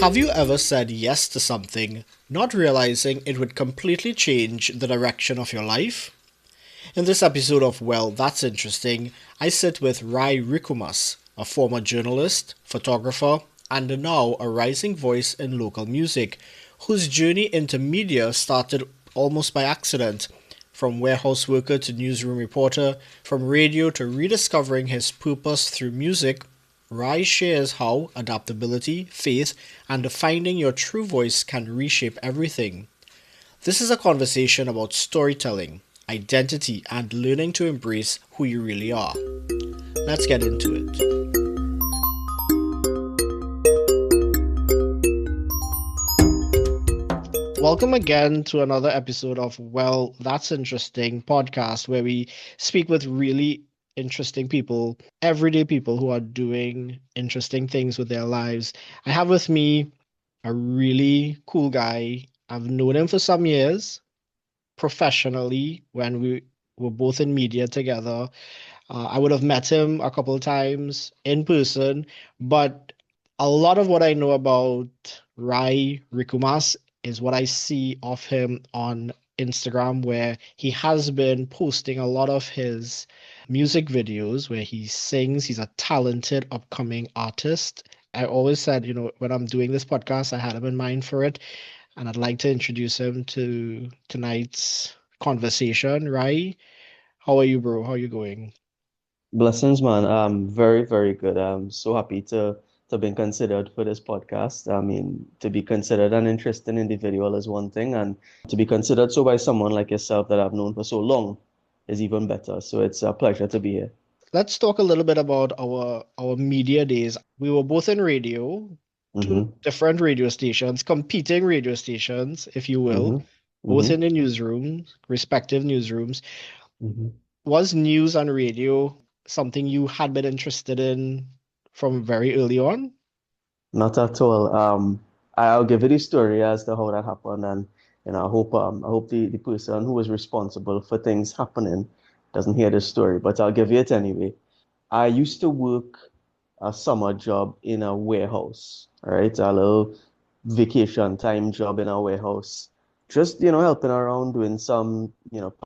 Have you ever said yes to something, not realizing it would completely change the direction of your life? In this episode of Well, That's Interesting, I sit with Rai Ricomas, a former journalist, photographer, and now a rising voice in local music, whose journey into media started almost by accident. From warehouse worker to newsroom reporter, from radio to rediscovering his purpose through music, Rai shares how adaptability, faith, and finding your true voice can reshape everything. This is a conversation about storytelling, identity, and learning to embrace who you really are. Let's get into it. Welcome again to another episode of Well, That's Interesting podcast, where we speak with really interesting people, everyday people who are doing interesting things with their lives. I have with me a really cool guy. I've known him for some years professionally when we were both in media together. I would have met him a couple of times in person, but a lot of what I know about Rai Ricomas is what I see of him on Instagram, where he has been posting a lot of his music videos where he sings. He's a talented upcoming artist. I always said, when I'm doing this podcast, I had him in mind for it, and I'd like to introduce him to tonight's conversation. Rai, how are you, bro? How are you going? Blessings, man. Very, very good. I'm so happy to be considered for this podcast. I mean, to be considered an interesting individual is one thing, and to be considered so by someone like yourself that I've known for so long is even better. So it's a pleasure to be here. Let's talk a little bit about our media days. We were both in radio, two Mm-hmm. different radio stations, competing radio stations, if you will, Mm-hmm. both Mm-hmm. in the newsrooms, respective newsrooms. Mm-hmm. Was news and radio something you had been interested in from very early on? Not at all. I'll give you the story as to how that happened, and I hope the person who was responsible for things happening doesn't hear this story, but I'll give you it anyway. I used to work a summer job in a warehouse, right? A little vacation time job in a warehouse. Just, helping around doing some,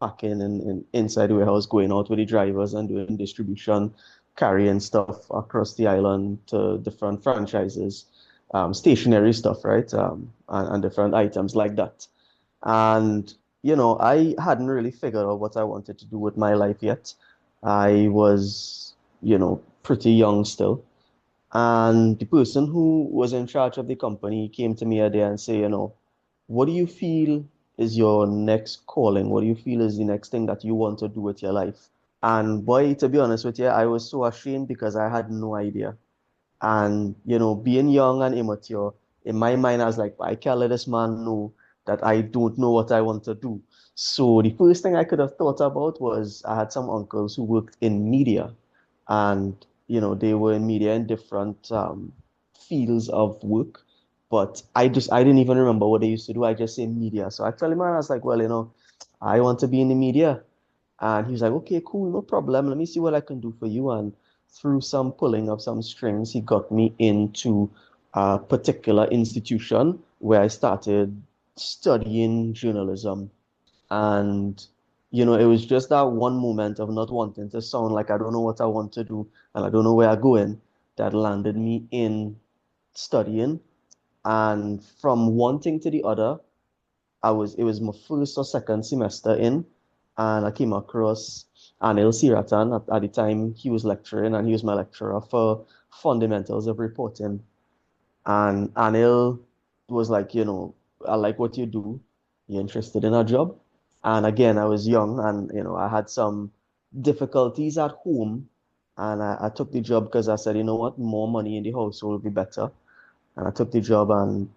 packing and inside the warehouse, going out with the drivers and doing distribution, carrying stuff across the island to different franchises, stationary stuff, right? And different items like that. And, I hadn't really figured out what I wanted to do with my life yet. I was, pretty young still. And the person who was in charge of the company came to me a day and say, what do you feel is your next calling? What do you feel is the next thing that you want to do with your life? And boy, to be honest with you, I was so ashamed because I had no idea. And, being young and immature, in my mind, I was like, I can't let this man know that I don't know what I want to do. So the first thing I could have thought about was I had some uncles who worked in media, and, they were in media in different fields of work. But I didn't even remember what they used to do. I just say media. So I told him, and I was like, well, I want to be in the media. And he was like, okay, cool, no problem. Let me see what I can do for you. And through some pulling of some strings, he got me into a particular institution where I started studying journalism. And, it was just that one moment of not wanting to sound like I don't know what I want to do and I don't know where I'm going that landed me in studying. And from one thing to the other, it was my first or second semester in, and I came across Anil Siratan. At the time, he was lecturing, and he was my lecturer for fundamentals of reporting. And Anil was like, I like what you do. You interested in a job? And again, I was young, and I had some difficulties at home, and I took the job because I said, you know what, more money in the household would be better. And I took the job, and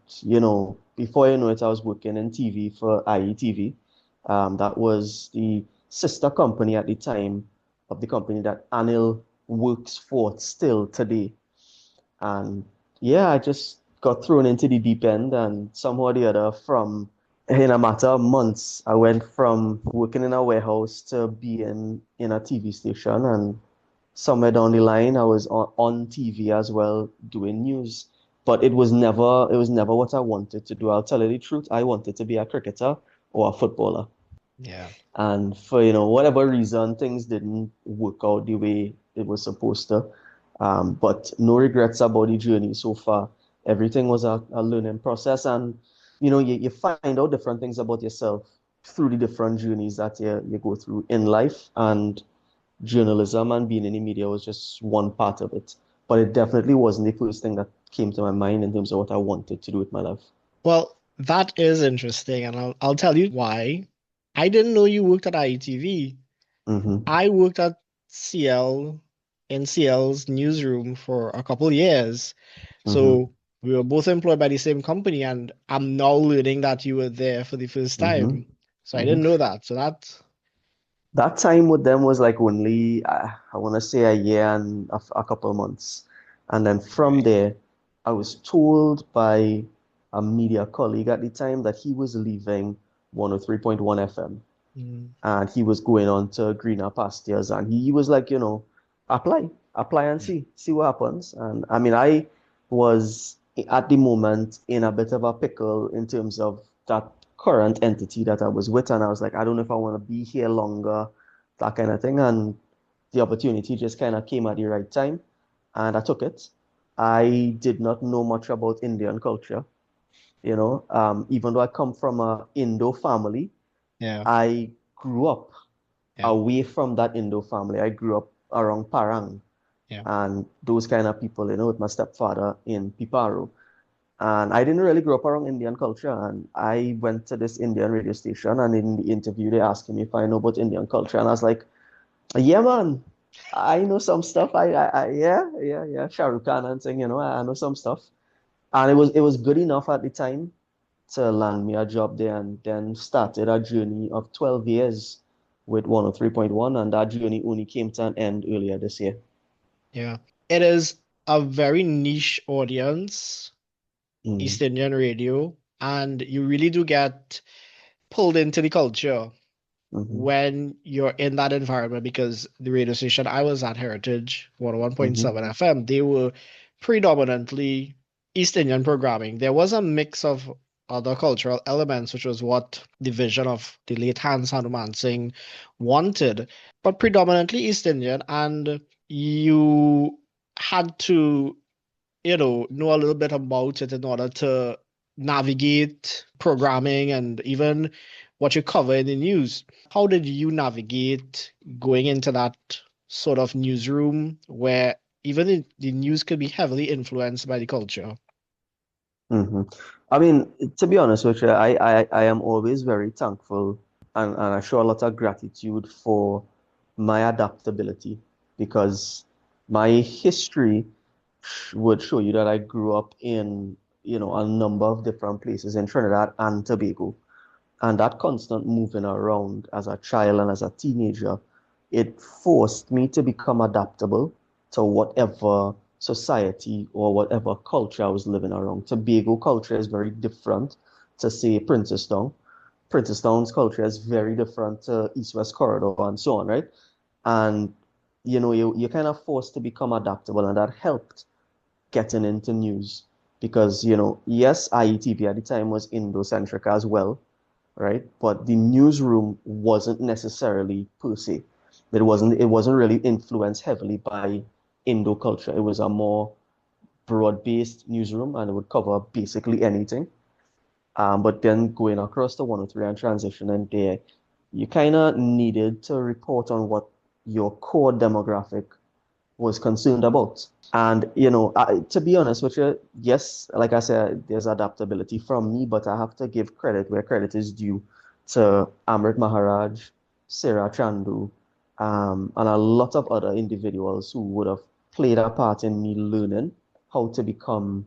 before you know it, I was working in TV for IETV. That was the sister company at the time of the company that Anil works for still today. And yeah, I just got thrown into the deep end, and somehow or the other, from in a matter of months, I went from working in a warehouse to being in a TV station. And somewhere down the line, I was on TV as well, doing news. but it was never what I wanted to do. I'll tell you the truth. I wanted to be a cricketer or a footballer. Yeah. And for, whatever reason, things didn't work out the way it was supposed to. But no regrets about the journey so far. Everything was a learning process. And, you find out different things about yourself through the different journeys that you go through in life. And journalism and being in the media was just one part of it. But it definitely wasn't the first thing that came to my mind in terms of what I wanted to do with my life. Well, that is interesting, and I'll tell you why. I didn't know you worked at IETV. Mm-hmm. I worked at CL in CL's newsroom for a couple years. Mm-hmm. So we were both employed by the same company, and I'm now learning that you were there for the first Mm-hmm. time. So I Mm-hmm. didn't know that. So that, That time with them was like only, I want to say a year and a couple of months. And then from right. there, I was told by a media colleague at the time that he was leaving 103.1 FM Mm, and he was going on to greener pastures. And he was like, apply, apply and yeah. see what happens. And I mean, I was at the moment in a bit of a pickle in terms of that current entity that I was with. And I was like, I don't know if I want to be here longer, that kind of thing. And the opportunity just kind of came at the right time. And I took it. I did not know much about Indian culture, even though I come from a Indo family. Yeah. I grew up Yeah. away from that Indo family. I grew up around Parang Yeah. and those kind of people, with my stepfather in Piparo. And I didn't really grow up around Indian culture. And I went to this Indian radio station, and in the interview, they asked me if I know about Indian culture. And I was like, yeah, man, I know some stuff. Yeah, yeah, yeah. Shah Rukh Khan and thing, I know some stuff. And it was good enough at the time to land me a job there, and then started a journey of 12 years with 103.1, and that journey only came to an end earlier this year. Yeah. It is a very niche audience, Mm-hmm. East Indian radio, and you really do get pulled into the culture Mm-hmm. when you're in that environment because the radio station I was at, Heritage Mm-hmm. 101.7 FM, they were predominantly East Indian programming. There was a mix of other cultural elements, which was what the vision of the late Hans Hanuman Singh wanted, but predominantly East Indian, and you had to know a little bit about it in order to navigate programming and even what you cover in the news. How did you navigate going into that sort of newsroom where even the news could be heavily influenced by the culture? Mm-hmm. I mean, to be honest with you, I am always very thankful, and I show a lot of gratitude for my adaptability, because my history would show you that I grew up in, a number of different places in Trinidad and Tobago. And that constant moving around as a child and as a teenager, it forced me to become adaptable to whatever society or whatever culture I was living around. Tobago culture is very different to, say, Princestown. Princestown's culture is very different to East-West Corridor and so on, right? And you're kind of forced to become adaptable, and that helped getting into news because, yes, IETV at the time was Indo-centric as well, right? But the newsroom wasn't necessarily per se. It wasn't really influenced heavily by Indo culture. It was a more broad-based newsroom, and it would cover basically anything. But then going across the 103 and transitioning there, you kind of needed to report on what your core demographic was concerned about. And, to be honest with you, yes, like I said, there's adaptability from me, but I have to give credit where credit is due to Amrit Maharaj, Sarah Chandu, and a lot of other individuals who would have played a part in me learning how to become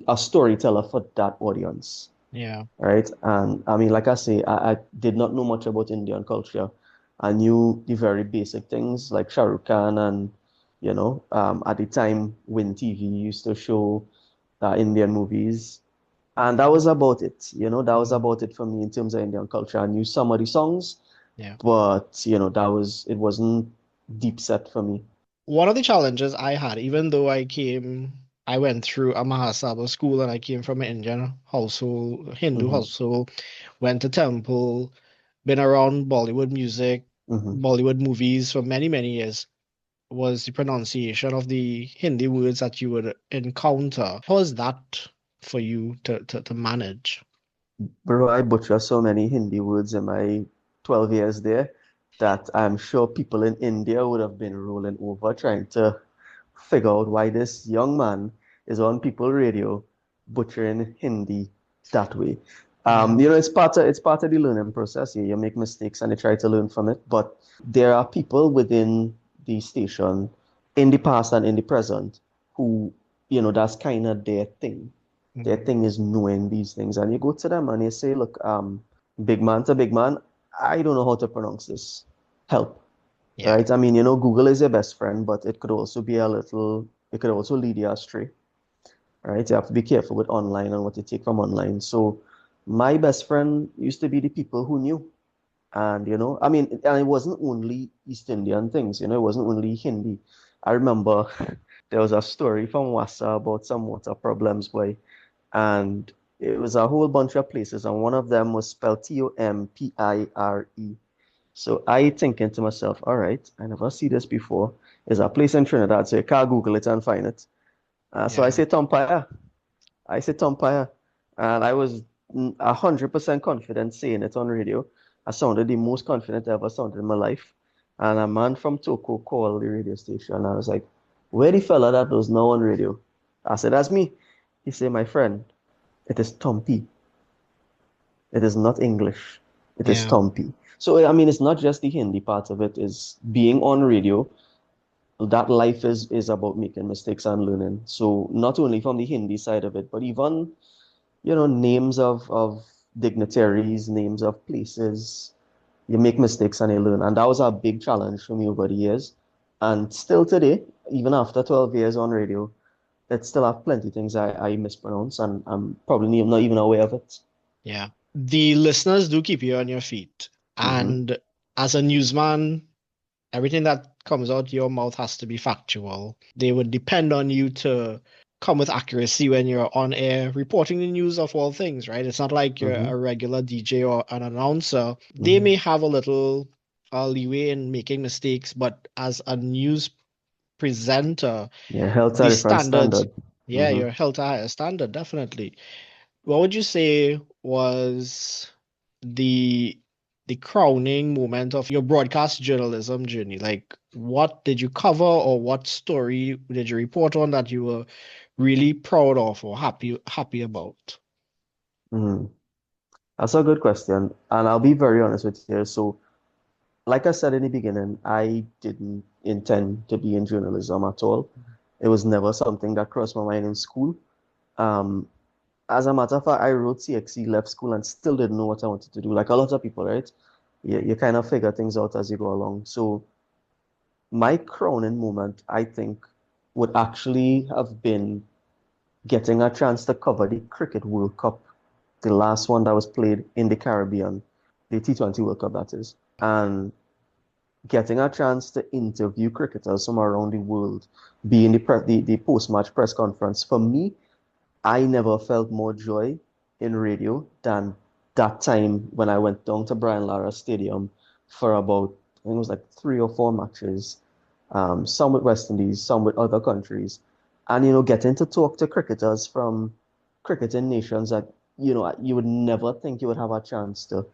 a storyteller for that audience, Yeah. right? And I mean, like I say, I did not know much about Indian culture. I knew the very basic things like Shah Rukh Khan, and at the time when TV used to show Indian movies, and that was about it. That was Mm, about it for me in terms of Indian culture. I knew some of the songs, yeah. but it wasn't deep set for me. One of the challenges I had, even though I came I went through a Mahasabha school and I came from an Indian household, Hindu Mm-hmm. household, went to temple, been around Bollywood music, Mm-hmm. Bollywood movies for many, many years. Was the pronunciation of the Hindi words that you would encounter. How is that for you to manage? Bro, I butcher so many Hindi words in my 12 years there that I'm sure people in India would have been rolling over trying to figure out why this young man is on people radio butchering Hindi that way. Yeah. It's part of the learning process. You make mistakes and you try to learn from it. But there are people within the station in the past and in the present who, that's kind of their thing. Their Mm. thing is knowing these things. And you go to them and you say, look, big man to big man, I don't know how to pronounce this. Help. Yeah. Right? I mean, Google is your best friend, but it could also be it could also lead you astray. Right? You have to be careful with online and what you take from online. So my best friend used to be the people who knew. And, I mean, and it wasn't only East Indian things, it wasn't only Hindi. I remember there was a story from Wassa about some water problems, boy, and it was a whole bunch of places, and one of them was spelled Tompire. So I thinking to myself, all right, I never see this before. There's a place in Trinidad, so you can't Google it and find it. So I Yeah. say Tompire. I say Tompire. And I was 100% confident saying it on radio. I sounded the most confident I ever sounded in my life. And a man from Toko called the radio station. And I was like, where the fella that was now on radio? I said, that's me. He said, my friend, it is Tompi. It is not English. It is Yeah. Tompi. So, I mean, it's not just the Hindi part of it, is being on radio. That life is about making mistakes and learning. So not only from the Hindi side of it, but even, names of dignitaries, names of places. You make mistakes and you learn. And that was a big challenge for me over the years. And still today, even after 12 years on radio, it still have plenty of things I mispronounce and I'm probably not even aware of it. Yeah. The listeners do keep you on your feet. Mm-hmm. And as a newsman, everything that comes out your mouth has to be factual. They would depend on you to come with accuracy when you're on air reporting the news of all things, right? It's not like you're Mm-hmm. a regular DJ or an announcer. They Mm-hmm. may have a little leeway in making mistakes, but as a news presenter, Yeah, health a the different standards, standard. yeah, Mm-hmm. you're held to a higher standard, definitely. What would you say was the the crowning moment of your broadcast journalism journey? Like, what did you cover or what story did you report on that you were really proud of or happy about? Mm-hmm. That's a good question. And I'll be very honest with you. So, like I said in the beginning, I didn't intend to be in journalism at all. It was never something that crossed my mind in school. Um, as a matter of fact, I wrote CXC, left school, and still didn't know what I wanted to do. Like a lot of people, right? You kind of figure things out as you go along. So, my crowning moment, I think, would actually have been getting a chance to cover the Cricket World Cup, the last one that was played in the Caribbean, the T20 World Cup, that is. And getting a chance to interview cricketers from around the world, be in the post-match press conference. For me, I never felt more joy in radio than that time when I went down to Brian Lara Stadium for about, I think it was like 3 or 4 matches, some with West Indies, some with other countries. And, getting to talk to cricketers from cricketing nations that, you would never think you would have a chance to.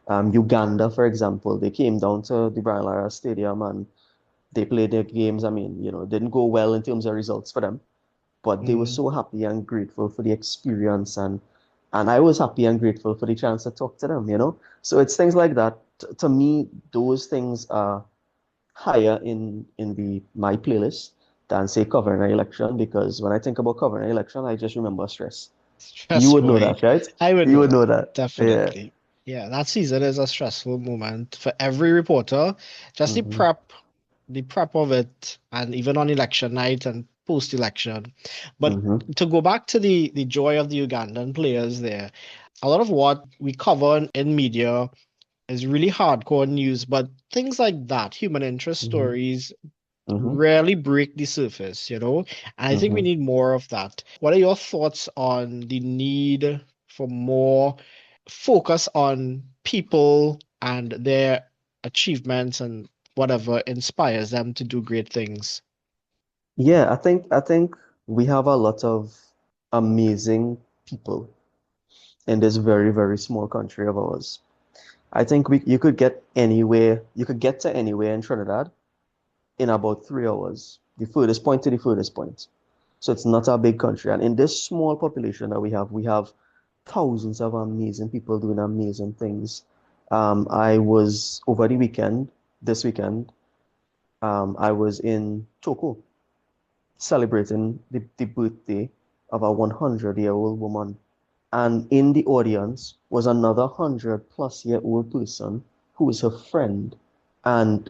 Uganda, for example, they came down to the Brian Lara Stadium and they played their games. I mean, it didn't go well in terms of results for them, but they were Mm, so happy and grateful for the experience, and I was happy and grateful for the chance to talk to them. So it's things like that. To me, those things are higher in the my playlist than say covering an election, because when I think about covering an election, I just remember stress. You would know stressful. that, right? I would You would know, know that. Yeah. definitely. Yeah, that season is a stressful moment for every reporter. Just Hmm. the prep of it, and even on election night and post-election. But Hmm. to go back to the joy of the Ugandan players there, a lot of what we cover in media is really hardcore news, but things like that, human interest Hmm. stories, Mm-hmm. rarely break the surface, you know? And I think we Mm-hmm. need more of that. What are your thoughts on the need for more focus on people and their achievements and whatever inspires them to do great things? Yeah, I think we have a lot of amazing people in this very, very small country of ours. I think you could get anywhere, you could get to anywhere in Trinidad in about 3 hours, the furthest point to the furthest point. So it's not a big country. And in this small population that we have thousands of amazing people doing amazing things. I was over the weekend, this weekend, I was in Toko celebrating the birthday of a 100-year-old woman. And in the audience was another 100-plus-year-old person who is her friend. And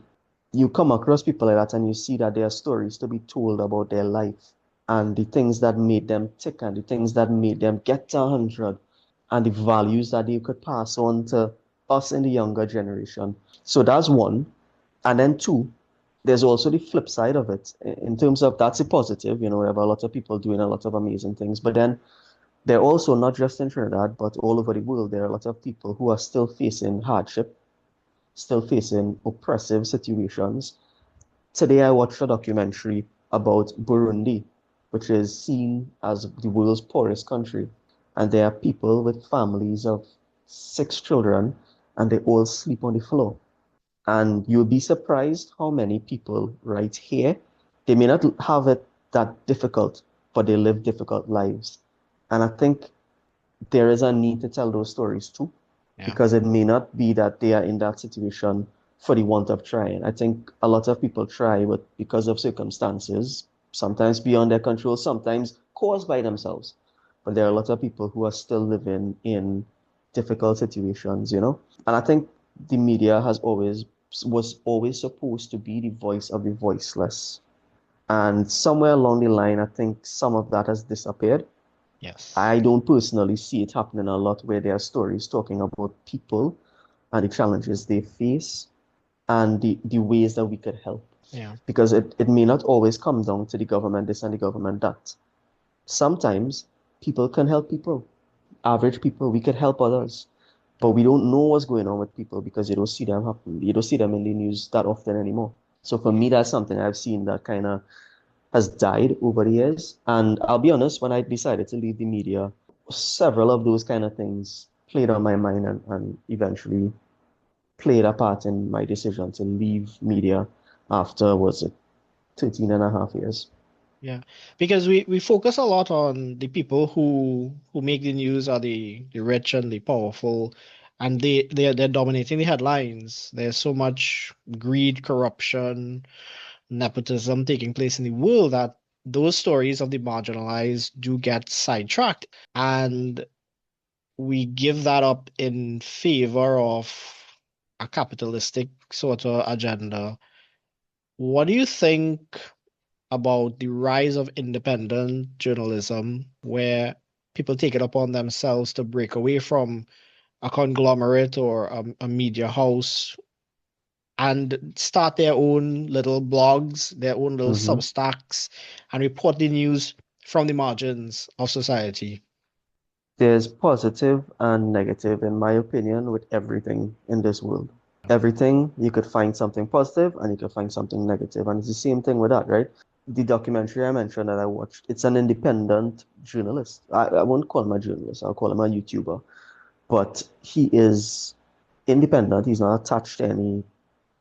you come across people like that and you see that there are stories to be told about their life and the things that made them tick and the things that made them get to 100 and the values that they could pass on to us in the younger generation. So that's one. And then two, there's also the flip side of it in terms of that's a positive. We have a lot of people doing a lot of amazing things. But then there are also, not just in Trinidad, but all over the world, there are a lot of people who are still facing hardship, still facing oppressive situations. Today, I watched a documentary about Burundi, which is seen as the world's poorest country. And there are people with families of 6 children, and they all sleep on the floor. And you'll be surprised how many people right here, they may not have it that difficult, but they live difficult lives. And I think there is a need to tell those stories too, Yeah. because it may not be that they are in that situation for the want of trying. I think a lot of people try, but because of circumstances, sometimes beyond their control, sometimes caused by themselves. But there are a lot of people who are still living in difficult situations. And I think the media was always supposed to be the voice of the voiceless. And somewhere along the line, I think some of that has disappeared. Yes. I don't personally see it happening a lot where there are stories talking about people and the challenges they face and the ways that we could help. Yeah. Because it may not always come down to the government this and the government that. Sometimes people can help people. Average people, we could help others. But we don't know what's going on with people because you don't see them happen. You don't see them in the news that often anymore. So for me, that's something I've seen that kind of has died over the years. And I'll be honest, when I decided to leave the media, several of those kind of things played on my mind and eventually played a part in my decision to leave media after, was it 13 and a half years? Yeah, because we focus a lot on the people who make the news are the rich and the powerful, and they're dominating the headlines. There's so much greed, corruption, nepotism taking place in the world that those stories of the marginalized do get sidetracked, and we give that up in favor of a capitalistic sort of agenda. What do you think about the rise of independent journalism, where people take it upon themselves to break away from a conglomerate or a media house and start their own little blogs, their own little Hmm. substacks, and report the news from the margins of society? There's positive and negative, in my opinion, with everything in this world. Everything, you could find something positive and you could find something negative. And it's the same thing with that, right? The documentary I mentioned that I watched, it's an independent journalist. I won't call him a journalist, I'll call him a YouTuber. But he is independent, he's not attached to any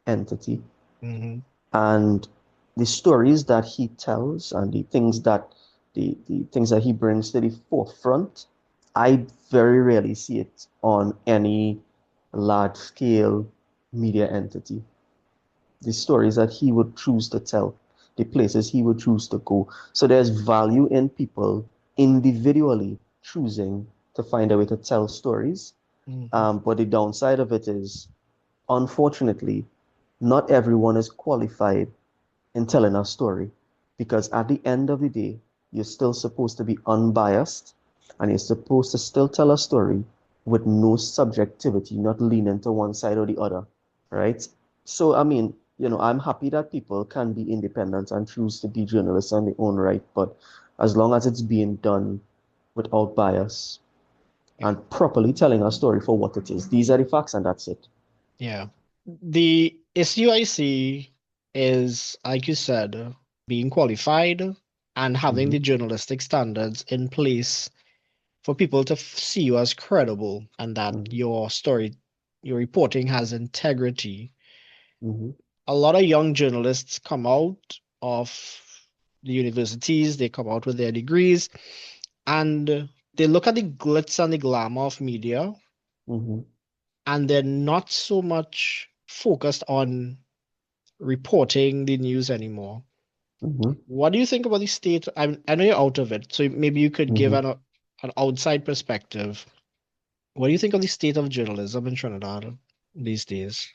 entity. Hmm. And the stories that he tells and the things that he brings to the forefront, I very rarely see it on any large scale media entity. The stories that he would choose to tell, the places he would choose to go. So there's value in people individually choosing to find a way to tell stories. Hmm. But the downside of it is, unfortunately, not everyone is qualified in telling a story because at the end of the day, you're still supposed to be unbiased and you're supposed to still tell a story with no subjectivity, not leaning to one side or the other, right? So, I mean, I'm happy that people can be independent and choose to be journalists on their own right, but as long as it's being done without bias Yeah. and properly telling a story for what it is. These are the facts, and that's it. Yeah. The issue I see is, like you said, being qualified and having Mm-hmm, the journalistic standards in place for people to see you as credible and that mm-hmm, your story, your reporting has integrity. mm-hmm, A lot of young journalists come out of the universities, they come out with their degrees, and they look at the glitz and the glamour of media, mm-hmm, and they're not so much focused on reporting the news anymore. mm-hmm, What do you think about the state? I know you're out of it, so maybe you could give mm-hmm. an outside perspective. What do you think of the state of journalism in Trinidad these days?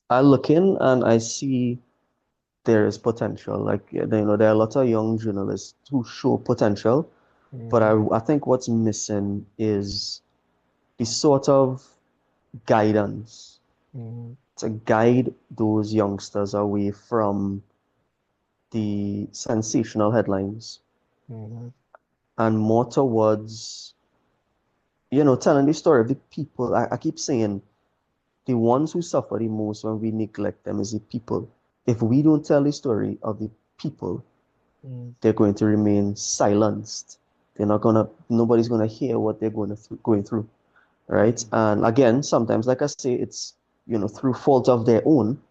I look in and I see there is potential. Like, yeah, there are a lot of young journalists who show potential, but Mm, I think what's missing is the sort of guidance mm, to guide those youngsters away from the sensational headlines mm, and more towards, telling the story of the people. I keep saying the ones who suffer the most when we neglect them is the people. If we don't tell the story of the people, mm, they're going to remain silenced. Nobody's gonna hear what they're going through, right? mm. And again, sometimes, like I say, it's through fault of their own.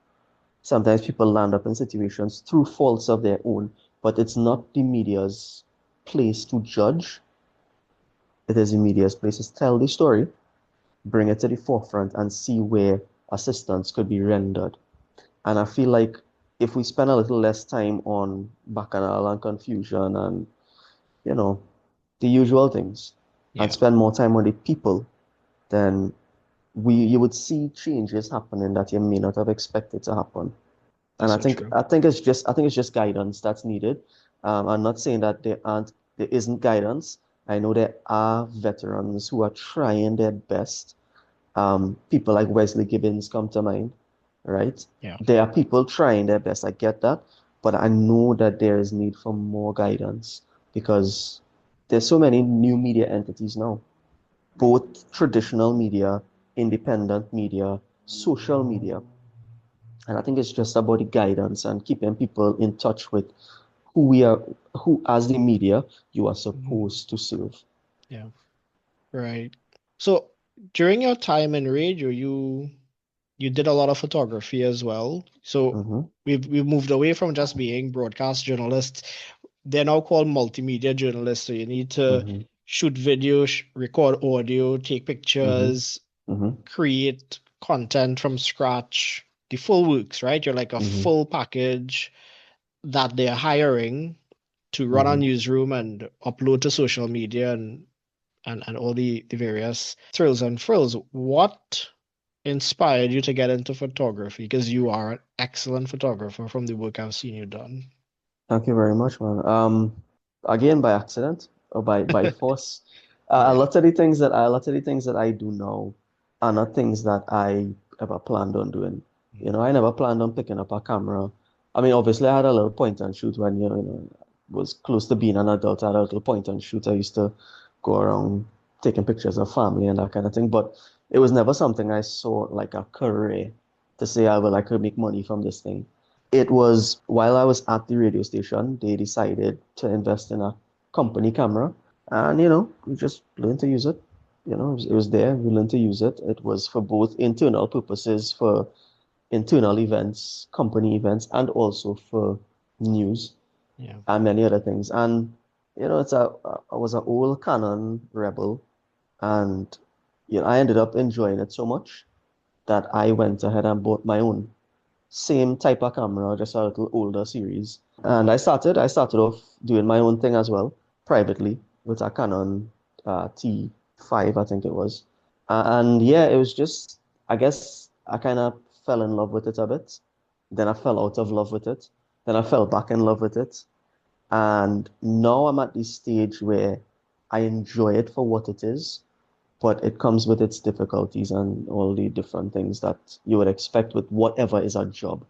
Sometimes people land up in situations through faults of their own, but it's not the media's place to judge. It is the media's place to tell the story, bring it to the forefront, and see where assistance could be rendered. And I feel like if we spend a little less time on bacchanal and confusion and, you know, the usual things, and Yeah, spend more time on the people, then you would see changes happening that you may not have expected to happen. And that's so true. I think it's just guidance that's needed. I'm not saying that there isn't guidance. I know there are veterans who are trying their best. People like Wesley Gibbons come to mind, right? Yeah. There are people trying their best. I get that, but I know that there is need for more guidance because there's so many new media entities now, both traditional media, independent media, social media. And I think it's just about the guidance and keeping people in touch with who we are, who as the media you are Mhm. supposed to serve. Yeah, right. So during your time in radio, you did a lot of photography as well. So Mm-hmm, we've moved away from just being broadcast journalists. They're now called multimedia journalists. So you need to mm-hmm, shoot video, record audio, take mm-hmm, pictures, mm-hmm, create content from scratch, the full works, right? You're like a mm-hmm, full package that they're hiring to run a mm-hmm. newsroom and upload to social media and all the various thrills and frills. What inspired you to get into photography? Because you are an excellent photographer from the work I've seen you done. Thank you very much, man. Again, by accident or by force. Yeah. A lot of the things that I do now are not things that I ever planned on doing. I never planned on picking up a camera. I mean, obviously, I had a little point and shoot when was close to being an adult. I had a little point and shoot. I used to go around taking pictures of family and that kind of thing. But it was never something I saw like a career to say I could make money from this thing. It was while I was at the radio station, they decided to invest in a company camera. And, we just learned to use it. It was there. We learned to use it. It was for both internal purposes, for internal events, company events, and also for news Yeah. and many other things. And, I was an old Canon Rebel, and, I ended up enjoying it so much that I went ahead and bought my own same type of camera, just a little older series. And I started off doing my own thing as well, privately, with a Canon T5, I think it was. And yeah, it was just, I guess I kind of fell in love with it a bit. Then I fell out of love with it. Then I fell back in love with it. And now I'm at this stage where I enjoy it for what it is, but it comes with its difficulties and all the different things that you would expect with whatever is a job.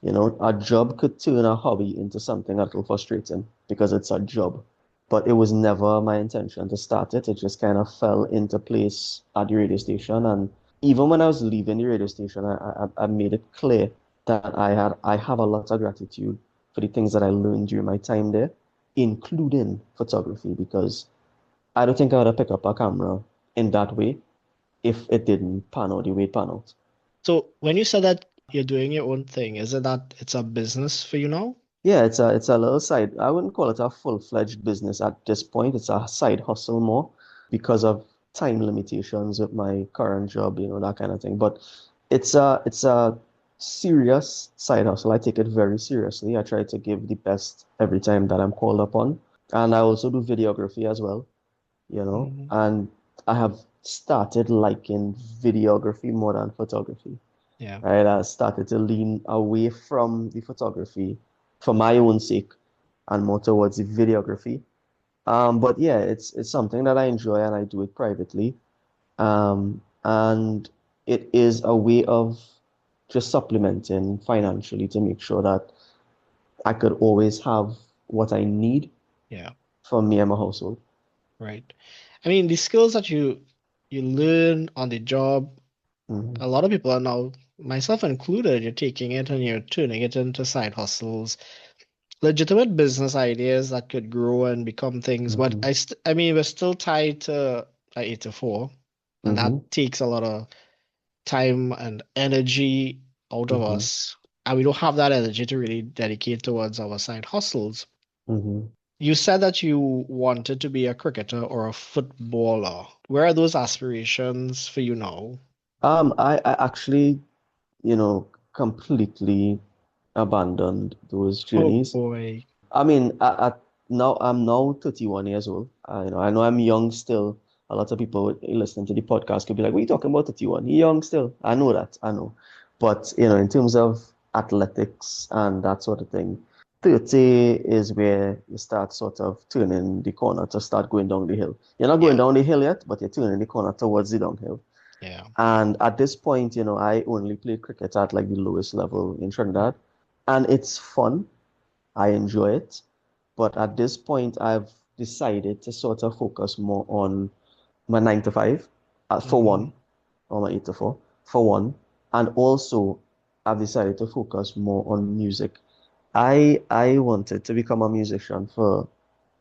A job could turn a hobby into something a little frustrating because it's a job. But it was never my intention to start it. It just kind of fell into place at the radio station. And even when I was leaving the radio station, I made it clear that I have a lot of gratitude for the things that I learned during my time there, including photography, because I don't think I would have picked up a camera in that way if it didn't pan out the way it pan out. So when you said that you're doing your own thing, is it that it's a business for you now? Yeah, it's a little side. I wouldn't call it a full-fledged business at this point. It's a side hustle more because of time limitations with my current job, that kind of thing. But it's a serious side hustle. I take it very seriously. I try to give the best every time that I'm called upon. And I also do videography as well. Mhm. And I have started liking videography more than photography. Yeah. Right? I started to lean away from the photography for my own sake and more towards the videography. But yeah, it's something that I enjoy and I do it privately. And it is a way of just supplementing financially to make sure that I could always have what I need Yeah. for me and my household. Right. I mean, the skills that you learn on the job, Hmm. a lot of people are now, myself included, you're taking it and you're turning it into side hustles, legitimate business ideas that could grow and become things. But Hmm. I mean, we're still tied to 8 to 4, and that Hmm. takes a lot of time and energy out of Hmm. us. And we don't have that energy to really dedicate towards our side hustles. Hmm. You said that you wanted to be a cricketer or a footballer. Where are those aspirations for you now? I actually, completely abandoned those Oh journeys. boy. I mean, I'm now 31 years old. I know I'm young still. A lot of people listening to the podcast could be like, "What are you talking about, 31? You're young still." I know that, I know. But in terms of athletics and that sort of thing, 30 is where you start sort of turning the corner to start going down the hill. You're not going Yeah. down the hill yet, but you're turning the corner towards the downhill. Yeah. And at this point, I only played cricket at like the lowest level in Trinidad, and it's fun. I enjoy it. But at this point, I've decided to sort of focus more on my 9 to 5, for Mm-hmm. one, or my 8 to 4, for one. And also, I've decided to focus more on music. I wanted to become a musician for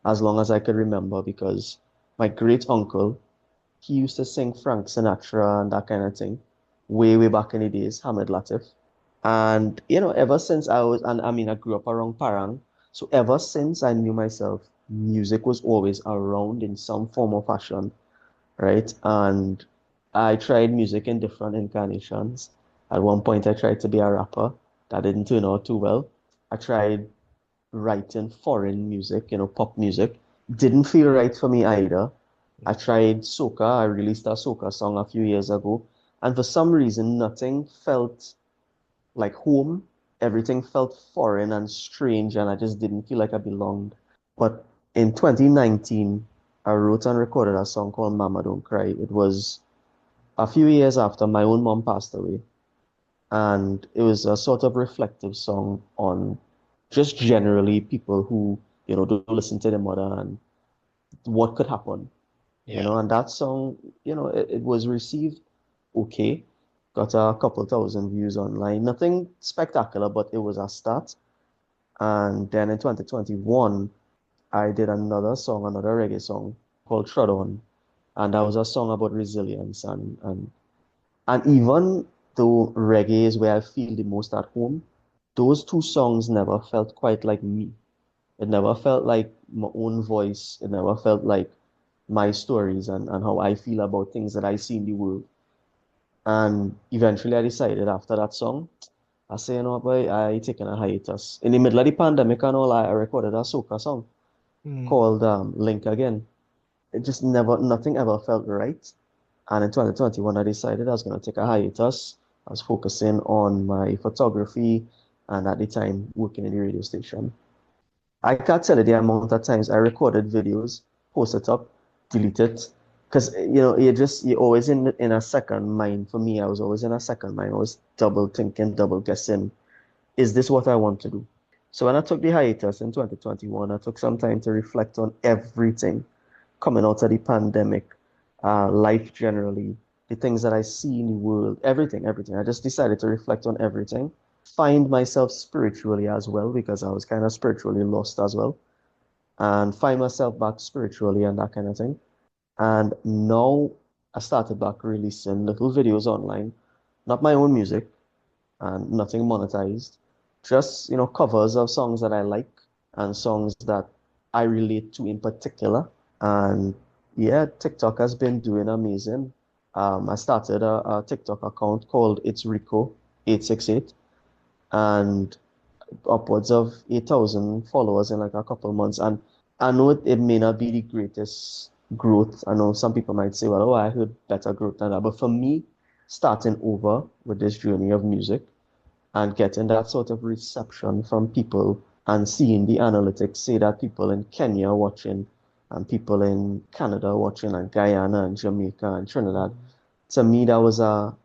as long as I could remember because my great uncle, he used to sing Frank Sinatra and that kind of thing way, way back in the days, Hamid Latif. And, ever since and I mean, I grew up around Parang. So ever since I knew myself, music was always around in some form or fashion, right? And I tried music in different incarnations. At one point, I tried to be a rapper. That didn't turn out too well. I tried writing foreign music, pop music. Didn't feel right for me either. I tried soca. I released a soca song a few years ago. And for some reason, nothing felt like home. Everything felt foreign and strange, and I just didn't feel like I belonged. But in 2019, I wrote and recorded a song called Mama Don't Cry. It was a few years after my own mom passed away, and it was a sort of reflective song on just generally people who, don't listen to their mother and what could happen. Yeah. And that song, it was received okay. Got a couple thousand views online. Nothing spectacular, but it was a start. And then in 2021, I did another song, another reggae song called Trod On. And that was a song about resilience. And even though reggae is where I feel the most at home, those two songs never felt quite like me. It never felt like my own voice. It never felt like my stories and how I feel about things that I see in the world. And eventually I decided after that song, I say, boy, I taking a hiatus. In the middle of the pandemic and all, I recorded a soca song Mm. called Link Again. It just never, nothing ever felt right. And in 2021, I decided I was going to take a hiatus. I was focusing on my photography and at the time working in the radio station. I can't tell you the amount of times I recorded videos, post it up, delete it. Because you're always in a second mind. For me, I was always in a second mind. I was double thinking, double guessing. is this what I want to do? So when I took the hiatus in 2021, I took some time to reflect on everything coming out of the pandemic, life generally, the things that I see in the world, everything, everything. I just decided to reflect on everything, find myself spiritually as well, because I was kind of spiritually lost as well, and find myself back spiritually and that kind of thing. And now I started back releasing little videos online, not my own music and nothing monetized, just, covers of songs that I like and songs that I relate to in particular. And yeah, TikTok has been doing amazing. I started a TikTok account called It's Rico 868 and upwards of 8,000 followers in like a couple of months. And I know it may not be the greatest growth. I know some people might say, well, oh, I heard better growth than that. But for me, starting over with this journey of music and getting that sort of reception from people and seeing the analytics say that people in Kenya watching and people in Canada watching and Guyana and Jamaica and Trinidad, to me, that was a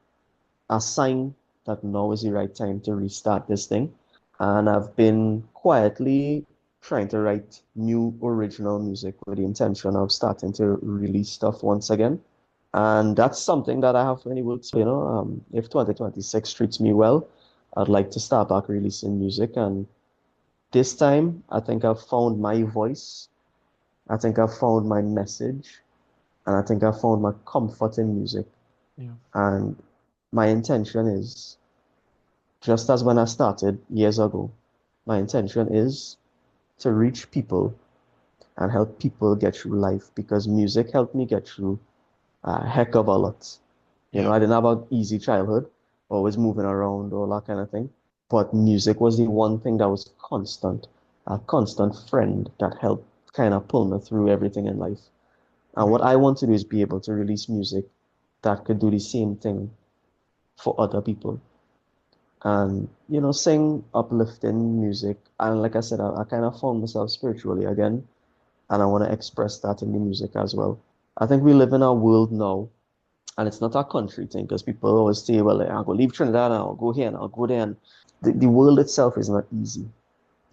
sign that now is the right time to restart this thing. And I've been quietly trying to write new original music with the intention of starting to release stuff once again. And that's something that I have any words, if 2026 treats me well, I'd like to start back releasing music. And this time, I think I've found my voice. I think I've found my message. And I think I've found my comfort in music. Yeah. And my intention is, just as when I started years ago, my intention is to reach people and help people get through life because music helped me get through a heck of a lot. Yeah. I didn't have an easy childhood, always moving around, all that kind of thing. But music was the one thing that was constant, a constant friend that helped kind of pull me through everything in life. And what Right. I want to do is be able to release music that could do the same thing for other people. And, sing uplifting music. And like I said, I kind of found myself spiritually again, and I want to express that in the music as well. I think we live in a world now and it's not a country thing because people always say, well, I'll go leave Trinidad and I'll go here and I'll go there. And the world itself is not easy,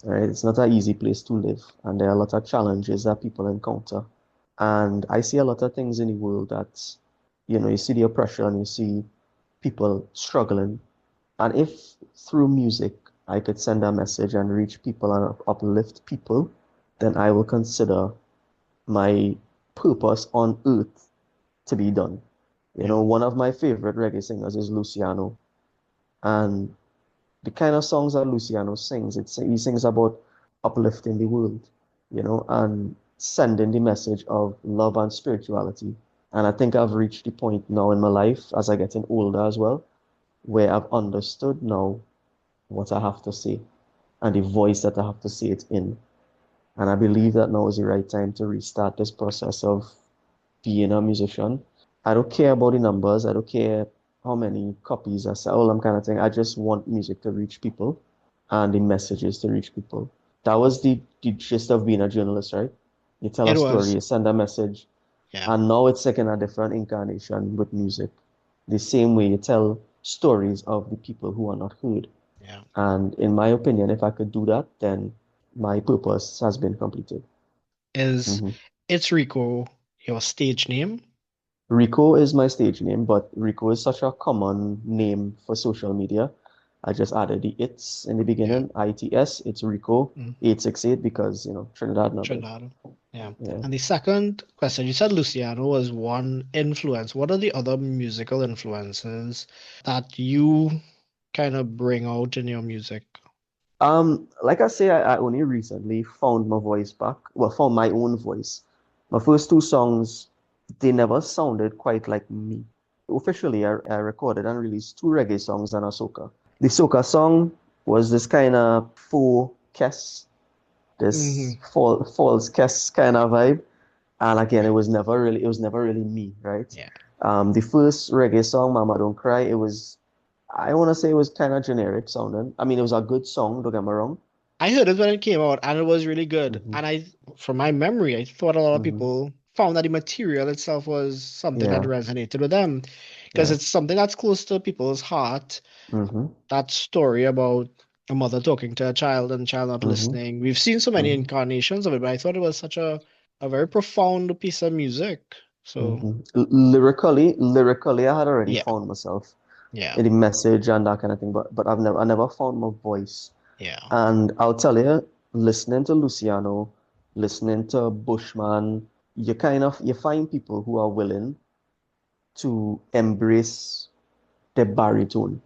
right? It's not an easy place to live. And there are a lot of challenges that people encounter. And I see a lot of things in the world that, you see the oppression, you see people struggling. And if through music I could send a message and reach people and uplift people, then I will consider my purpose on earth to be done. Yeah. One of my favorite reggae singers is Luciano. And the kind of songs that Luciano sings, he sings about uplifting the world, and sending the message of love and spirituality. And I think I've reached the point now in my life as I getting older as well, where I've understood now what I have to say and the voice that I have to say it in. And I believe that now is the right time to restart this process of being a musician. I don't care about the numbers. I don't care how many copies I sell, I'm kind of thing. I just want music to reach people and the messages to reach people. That was the gist of being a journalist, right? You tell a It story, was. you send a message, Yeah. and now it's taking a different incarnation with music. The same way you tell stories of the people who are not heard. Yeah. And in my opinion, if I could do that, then my purpose has been completed. Is Mhm. It's Rico your stage name? Rico is my stage name, but Rico is such a common name for social media. I just added the it's in the Yeah. beginning, ITS, it's Rico Mm. 868 because, Trinidad number. Trinidad. Yeah. Yeah. And the second question, you said Luciano was one influence. What are the other musical influences that you kind of bring out in your music? Like I say, I only recently found my voice back. Well, found my own voice. My first two songs, they never sounded quite like me. Officially, I recorded and released two reggae songs and a soca. The soca song was this kind of faux Kes, this Hmm. false Kes kind of vibe. And again, it was never really me, right? Yeah. The first reggae song, Mama Don't Cry, I want to say it was kind of generic sounding. I mean, it was a good song, don't get me wrong. I heard it when it came out and it was really good. Hmm. And from my memory, I thought a lot of Hmm. people found that the material itself was something that Yeah, resonated with them because yeah. it's something that's close to people's heart. Hmm. That story about a mother talking to a child and the child not Mm-hmm. listening. We've seen so many Mm-hmm. incarnations of it, but I thought it was such a very profound piece of music. So Mm-hmm. Lyrically, I had already yeah, found myself yeah, in the message and that kind of thing, but I never found my voice. yeah. And I'll tell you, listening to Luciano, listening to Bushman, you find people who are willing to embrace the baritone,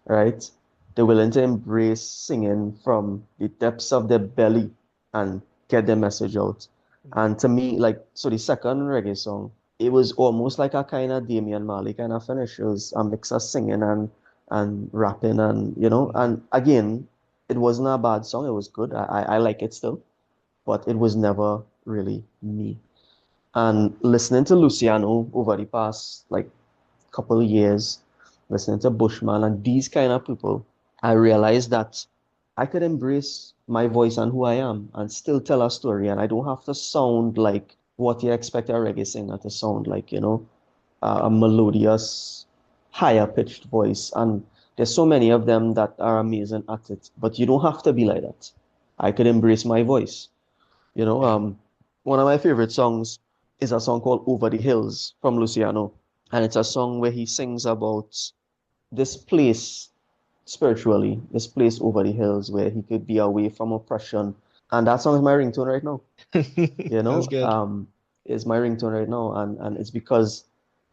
right? They're willing to embrace singing from the depths of their belly and get their message out. And to me, like, so the second reggae song, it was almost like a kind of Damian Marley kind of finish. It was a mix of singing and rapping and, Mhm. and again, it wasn't a bad song. It was good. I like it still, but it was never really me. And listening to Luciano over the past, like, couple of years, listening to Bushman and these kind of people, I realized that I could embrace my voice and who I am and still tell a story. And I don't have to sound like what you expect a reggae singer to sound like, a melodious, higher pitched voice. And there's so many of them that are amazing at it, but you don't have to be like that. I could embrace my voice. You know, Yeah. um, One of my favorite songs is a song called Over the Hills from Luciano. And it's a song where he sings about this place spiritually, this place over the hills where he could be away from oppression. And that song is my ringtone right now, you That's know, good. um, is my ringtone right now. And it's because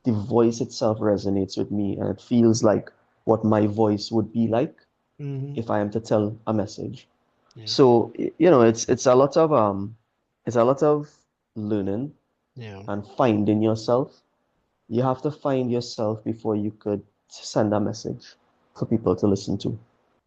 the voice itself resonates with me and it feels like what my voice would be like Hmm. if I am to tell a message. Yeah, So, it's a lot of learning yeah. and finding yourself. You have to find yourself before you could send a message for people to listen to.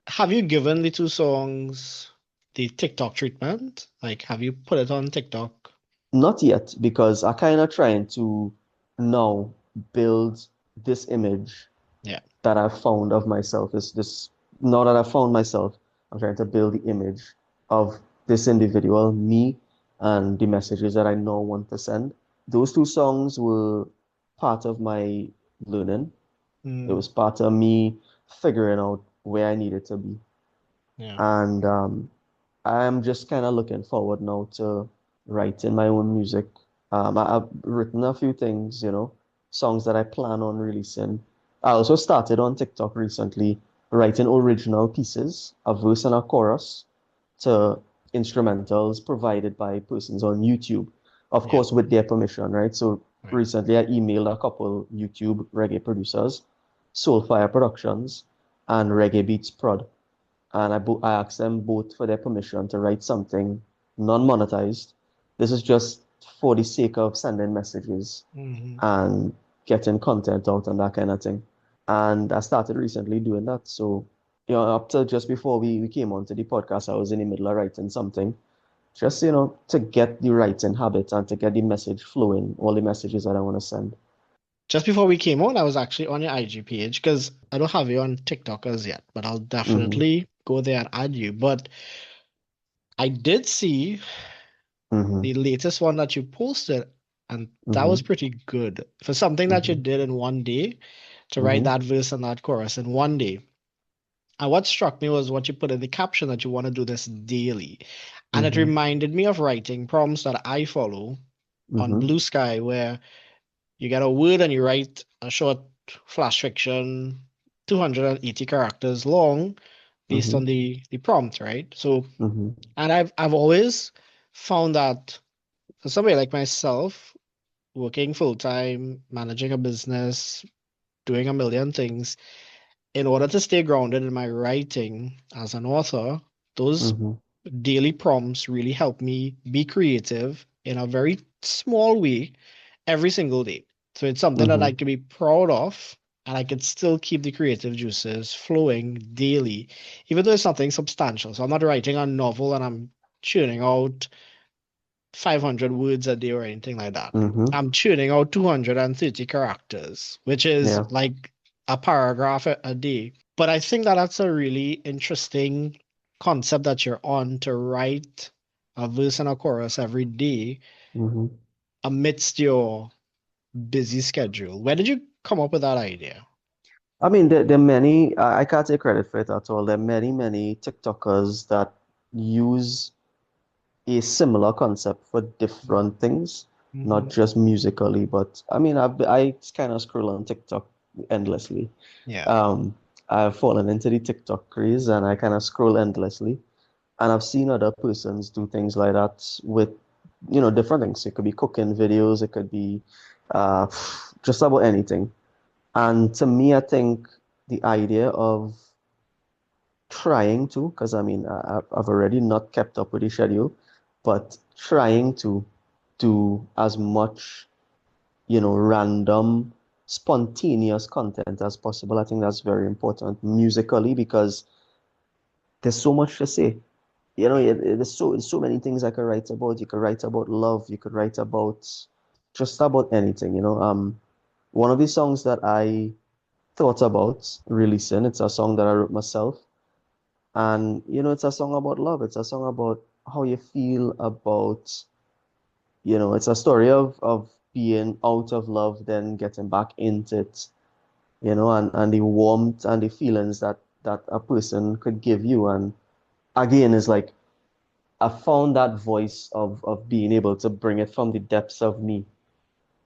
Have you given the two songs the TikTok treatment? Like, have you put it on TikTok? Not yet, because I kind of trying to now build this image Yeah. that I've found of myself. This Now that I've found myself, I'm trying to build the image of this individual, me, and the messages that I now want to send. Those two songs were part of my learning. It Mm, was part of me figuring out where I needed to be. yeah. And I'm just kind of looking forward now to writing my own music. I've written a few things, songs that I plan on releasing. I also started on TikTok recently, writing original pieces, a verse and a chorus, to instrumentals provided by persons on YouTube, of Yeah. course, with their permission, right? So Right. recently I emailed a couple YouTube reggae producers, Soulfire Productions and Reggae Beats Prod, and I asked them both for their permission to write something non-monetized. This is just for the sake of sending messages Hmm. and getting content out and that kind of thing. And I started recently doing that. So, up to just before we came onto the podcast, I was in the middle of writing something, just, to get the writing habit and to get the message flowing, all the messages that I want to send. Just before we came on, I was actually on your IG page because I don't have you on TikTok as yet, but I'll Mm-hmm. definitely go there and add you. But I did see Mm-hmm. the latest one that you posted, and that was Mm-hmm. pretty good for something that you Mm-hmm. did in one day to write Mm-hmm. that verse and that chorus in one day. And what struck me was what you put in the caption that you want to do this daily. And it Mm-hmm. reminded me of writing prompts that I follow on Mm-hmm. Blue Sky, where you get a word and you write a short flash fiction, 280 characters long, based Mm-hmm. on the prompt, right? So, Mm-hmm. and I've always found that for somebody like myself, working full time, managing a business, doing a million things, in order to stay grounded in my writing as an author, those Mm-hmm. daily prompts really help me be creative in a very small way every single day. So it's something that I Mm-hmm. can be proud of, and I can still keep the creative juices flowing daily, even though it's nothing substantial. So I'm not writing a novel and I'm churning out 500 words a day or anything like that. Mm-hmm. I'm churning out 230 characters, which is Yeah. like a paragraph a day. But I think that that's a really interesting concept that you're on, to write a verse and a chorus every day Mm-hmm. amidst your busy schedule. Where did you come up with that idea? I mean, there are many, I can't take credit for it at all. There are many, many TikTokers that use a similar concept for different things, not Mm-hmm. just musically, but I mean, I kind of scroll on TikTok endlessly. Yeah. Um, I've fallen into the TikTok craze and I kind of scroll endlessly. And I've seen other persons do things like that with, different things. It could be cooking videos, it could be uh, just about anything. And to me, I think the idea of trying to, because I mean, I've already not kept up with the schedule, but trying to do as much, random, spontaneous content as possible. I think that's very important musically because there's so much to say. There's so many things I could write about. You could write about love. You could write about just about anything. One of the songs that I thought about releasing, it's a song that I wrote myself. And, it's a song about love. It's a song about how you feel about, it's a story of being out of love, then getting back into it, and the warmth and the feelings that a person could give you. And again, it's like I found that voice of being able to bring it from the depths of me.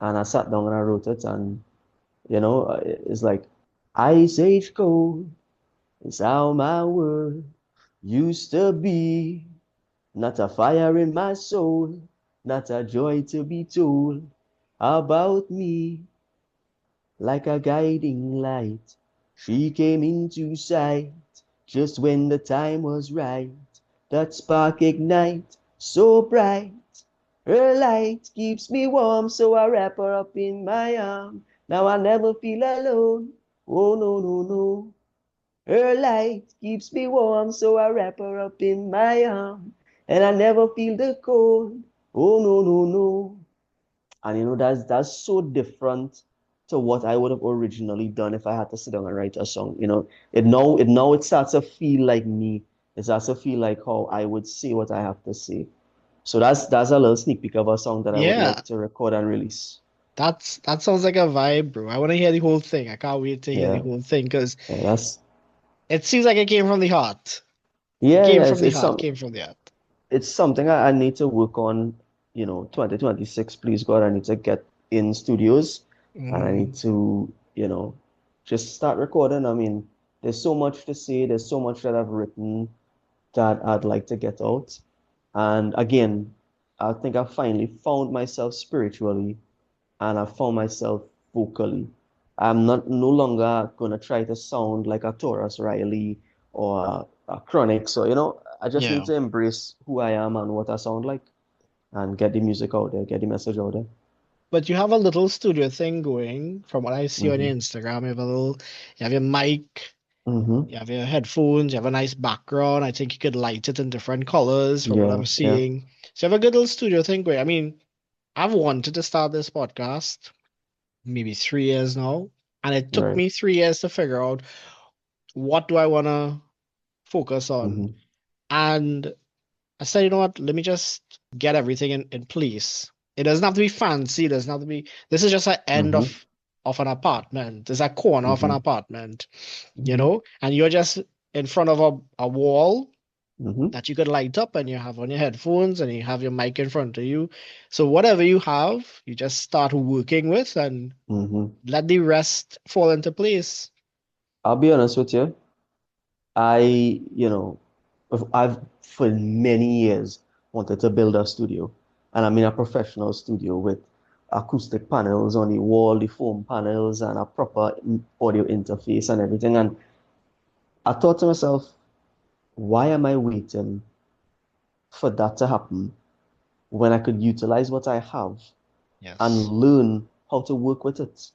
And I sat down and I wrote it. And, it's like, ice age cold is how my world used to be. Not a fire in my soul, not a joy to be told about me. Like a guiding light, she came into sight just when the time was right. That spark ignite so bright. Her light keeps me warm, so I wrap her up in my arm. Now I never feel alone. Oh no, no, no. Her light keeps me warm, so I wrap her up in my arm. And I never feel the cold. Oh no, no, no. And that's so different to what I would have originally done if I had to sit down and write a song. It starts to feel like me. It starts to feel like how I would say what I have to say. So that's a little sneak peek of a song that I would Yeah. like to record and release. That sounds like a vibe, bro. I want to hear the whole thing. I can't wait to hear the Yeah, whole thing because yeah, that's it seems like it came from the heart. It yeah, came yeah. from the heart, came from the heart. It's something I need to work on, 2026, please God. I need to get in studios and I need Mm, to, just start recording. I mean, there's so much to say, there's so much that I've written that I'd like to get out. And again, I think I finally found myself spiritually and I found myself vocally. I'm not no longer gonna try to sound like a Taurus Riley or a Chronic. So, I just need yeah. to embrace who I am and what I sound like and get the music out there, get the message out there. But you have a little studio thing going from what I see on Mm-hmm. your Instagram. You have your mic, Mm-hmm. you have your headphones, you have a nice background. I think you could light it in different colors from what Yeah, I'm yeah, seeing. So you have a good little studio thing going. I mean, I've wanted to start this podcast maybe 3 years now, and it took right. me 3 years to figure out what do I want to focus on. Mm-hmm. And I said, you know what? Let me just get everything in place. It doesn't have to be fancy. It doesn't have to be. This is just an end Mm-hmm. of an apartment. It's a corner of an Mm-hmm. apartment, Mm-hmm. and you're just in front of a wall Mm-hmm. that you could light up, and you have on your headphones, and you have your mic in front of you. So whatever you have, you just start working with, and Mm-hmm. let the rest fall into place. I'll be honest with you. I've for many years wanted to build a studio, and I mean a professional studio with acoustic panels on the wall, the foam panels, and a proper audio interface and everything. And I thought to myself, why am I waiting for that to happen when I could utilize what I have and Yes. learn how to work with it?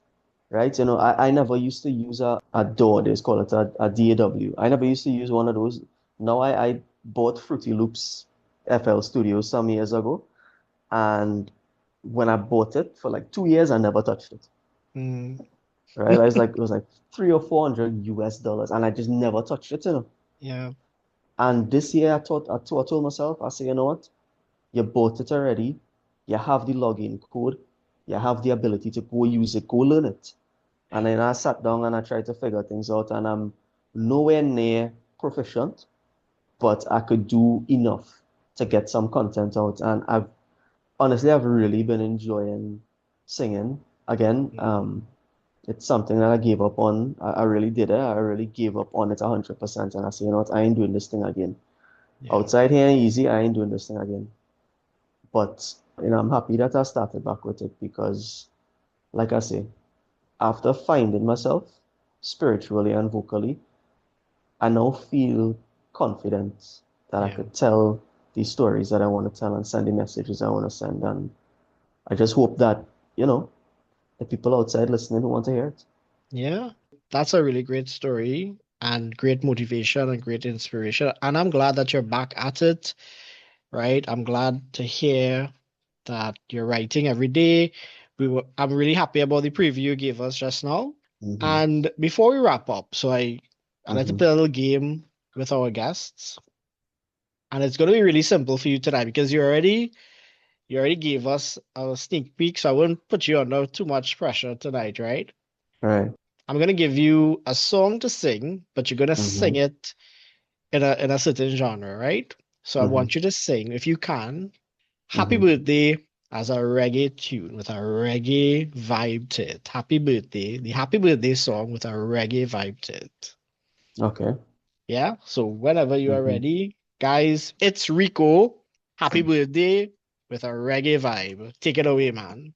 Right? I never used to use a DAW, they call it a DAW. I never used to use one of those. Now I bought Fruity Loops FL Studio some years ago. And when I bought it for like 2 years, I never touched it. Mm. Right? It was like three or 400 US dollars, and I just never touched it. Yeah. And this year I told myself, I said, you know what? You bought it already. You have the login code. You have the ability to go use it, go learn it. And then I sat down and I tried to figure things out, and I'm nowhere near proficient, but I could do enough to get some content out. And I've really been enjoying singing again. Mm, It's something that I gave up on. I really did it. I really gave up on it 100%. And I said, you know what, I ain't doing this thing again. yeah, Outside here ain't easy. I ain't doing this thing again. But I'm happy that I started back with it because, like I say, after finding myself spiritually and vocally, I now feel confident that I yeah. could tell the stories that I want to tell and send the messages I want to send. And I just hope that, you know, the people outside listening who want to hear it. Yeah, that's a really great story and great motivation and great inspiration. And I'm glad that you're back at it, right? I'm glad to hear that you're writing every day. I'm really happy about the preview you gave us just now. Hmm. And before we wrap up, I like to Hmm. play a little game with our guests. And it's going to be really simple for you tonight because you already gave us a sneak peek, so I wouldn't put you under too much pressure tonight, right? Right. I'm gonna give you a song to sing, but you're gonna sing Hmm. it in a certain genre, right? So I Hmm. want you to sing, if you can, Happy Hmm. Birthday as a reggae tune with a reggae vibe to it. Happy Birthday, the Happy Birthday song with a reggae vibe to it. Okay. Yeah? So whenever you are Hmm. ready, guys, it's Rico. Happy Birthday with a reggae vibe. Take it away, man.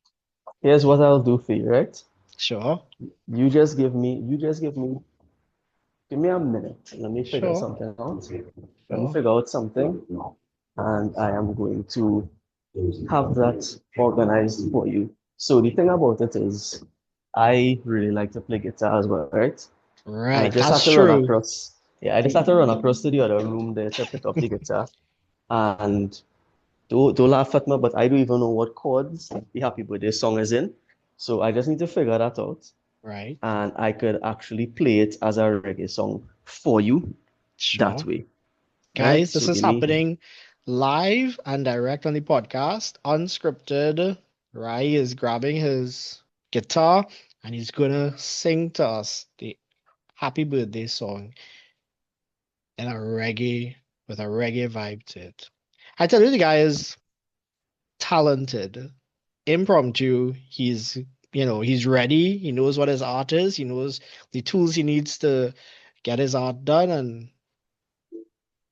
Here's what I'll do for you, right? Sure, Give me a minute. Let me figure sure, something out. Let me sure. figure out something, and I am going to have that organized for you. So the thing about it is, I really like to play guitar as well, right? And I Right, just had that's to run true. across, yeah, I just had to run across to the other room there to pick up the guitar. And don't laugh at me, but I don't even know what chords the Happy Birthday song is in. So I just need to figure that out. Right, And I could actually play it as a reggae song for you that sure. way, right? Guys, So this is give me, happening live and direct on the podcast, unscripted. Rai is grabbing his guitar and he's gonna sing to us the happy birthday song in a reggae with a reggae vibe to it. I tell you, the guy is talented, impromptu. He's ready. He knows what his art is. He knows the tools he needs to get his art done. And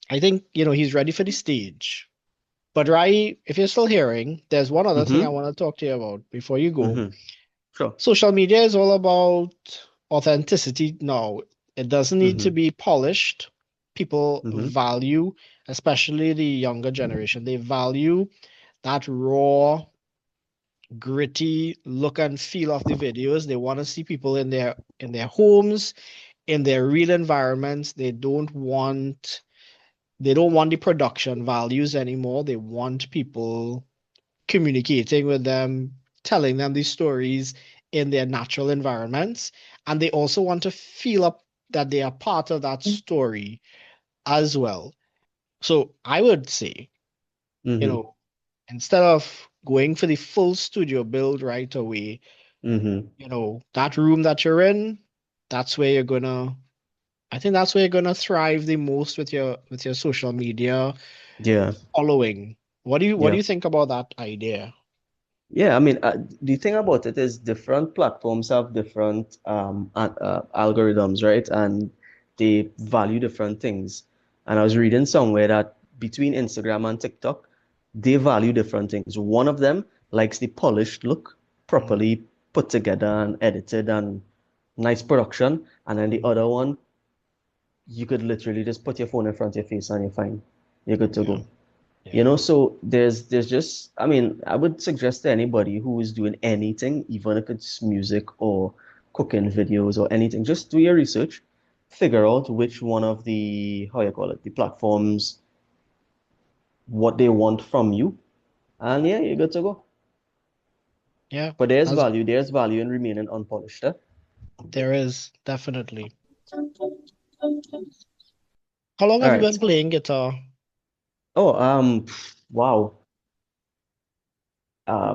I think, he's ready for the stage. But Rai, if you're still hearing, there's one other thing I mm-hmm, want to talk to you about before you go. mm-hmm, sure, Social media is all about authenticity now. It doesn't need to mm-hmm, be polished. People mm-hmm, value, especially the younger generation, they value that raw, gritty look and feel of the videos. They want to see people in their homes, in their real environments. They don't want the production values anymore. They want people communicating with them, telling them these stories in their natural environments. And they also want to feel up that they are part of that story as well. So I would say, you mm-hmm, know, instead of going for the full studio build right away, mm-hmm, that room that you're in, that's where you're gonna, I think that's where you're gonna thrive the most with your social media yeah, following. What do yeah. you think about that idea? Yeah, I mean, the thing about it is different platforms have different algorithms, right? And they value different things. And I was reading somewhere that between Instagram and TikTok, they value different things. One of them likes the polished look, Mhm, properly put together and edited and nice production. And then the mhm. other one, you could literally just put your phone in front of your face and you're fine. You're good to Yeah, go. yeah. So there's just, I mean, I would suggest to anybody who is doing anything, even if it's music or cooking videos or anything, just do your research, figure out which one of the, how you call it, the platforms, what they want from you, and yeah, you're good to go. Yeah, But as there's value in remaining unpolished, eh? there is definitely. How long All have you right. been playing guitar? Oh, wow.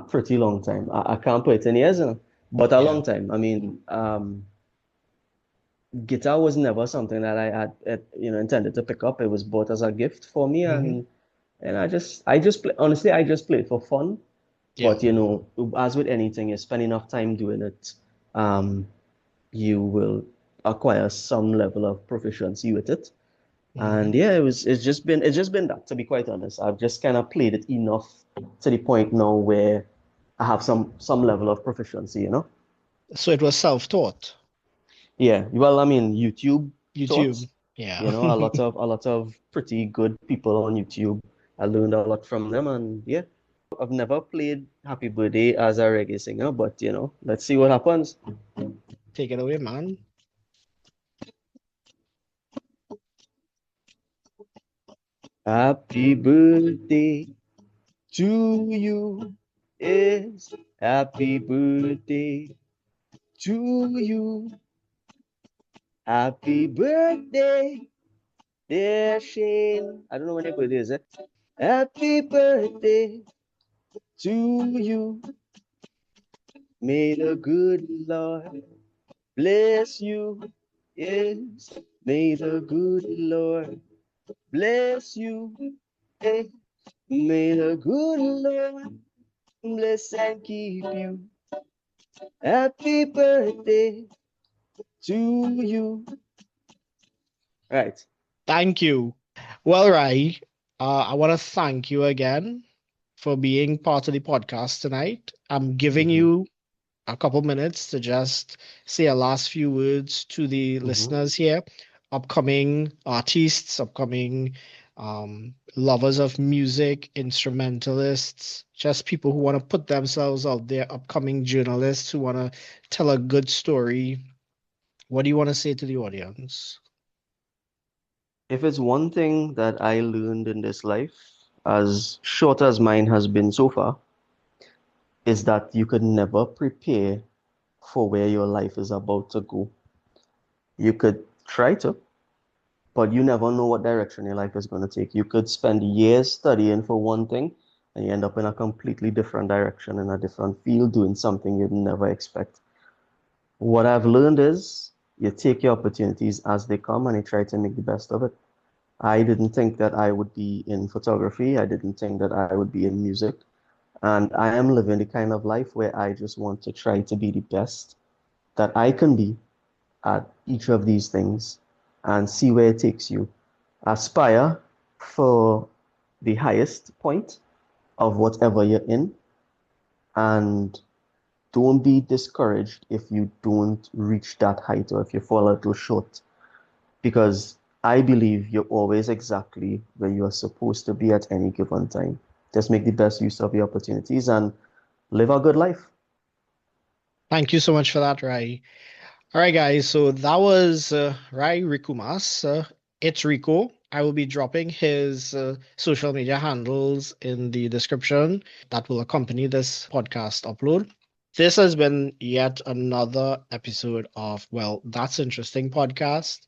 Pretty long time. I can't put it in years, you know. but a Yeah. long time. I mean, guitar was never something that I had, intended to pick up. It was bought as a gift for me, Hmm. and I just play, honestly, I just play it for fun. Yeah. But as with anything, you spend enough time doing it, um, you will acquire some level of proficiency with it. Hmm. And yeah, it's just been that, to be quite honest. I've just kind of played it enough to the point now where I have some level of proficiency. So it was self-taught. Yeah, well, I mean, YouTube taught, YouTube. Yeah. a lot of pretty good people on YouTube. I learned a lot from them, and yeah, I've never played Happy Birthday as a reggae singer, but let's see what happens. Take it away, man. Happy birthday to you. Yes, happy birthday to you. Happy birthday, dear Shane. I don't know when your birthday is, eh? Happy birthday to you. May the good Lord bless you. Yes, may the good Lord bless you. Hey, may the good Lord bless and keep you. Happy birthday to you. Right. Thank you. Well, Rai, I want to thank you again for being part of the podcast tonight. I'm giving Mm-hmm. you a couple minutes to just say a last few words to the Mm-hmm. listeners here, upcoming artists, upcoming lovers of music, instrumentalists, just people who want to put themselves out there, upcoming journalists who want to tell a good story. What do you want to say to the audience? If it's one thing that I learned in this life, as short as mine has been so far, is that you could never prepare for where your life is about to go. You could try to, but you never know what direction your life is going to take. You could spend years studying for one thing and you end up in a completely different direction, in a different field, doing something you'd never expect. What I've learned is you take your opportunities as they come and you try to make the best of it. I didn't think that I would be in photography. I didn't think that I would be in music. And I am living the kind of life where I just want to try to be the best that I can be at each of these things and see where it takes you. Aspire for the highest point of whatever you're in, and don't be discouraged if you don't reach that height or if you fall a little short, because I believe you're always exactly where you are supposed to be at any given time. Just make the best use of your opportunities and live a good life. Thank you so much for that, Rai. All right, guys. So that was Rai Ricomas. It's Rico. I will be dropping his social media handles in the description that will accompany this podcast upload. This has been yet another episode of Well, That's Interesting podcast.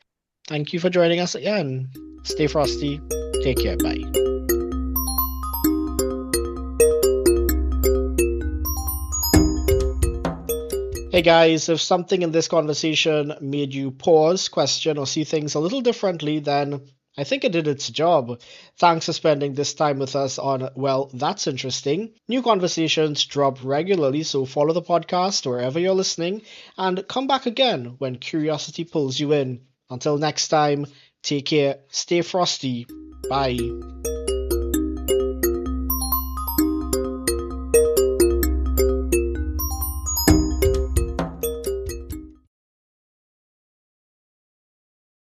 Thank you for joining us again. Stay frosty. Take care. Bye. Hey guys, if something in this conversation made you pause, question, or see things a little differently, then I think it did its job. Thanks for spending this time with us on Well, That's Interesting. New conversations drop regularly, so follow the podcast wherever you're listening and come back again when curiosity pulls you in. Until next time, take care, stay frosty. Bye.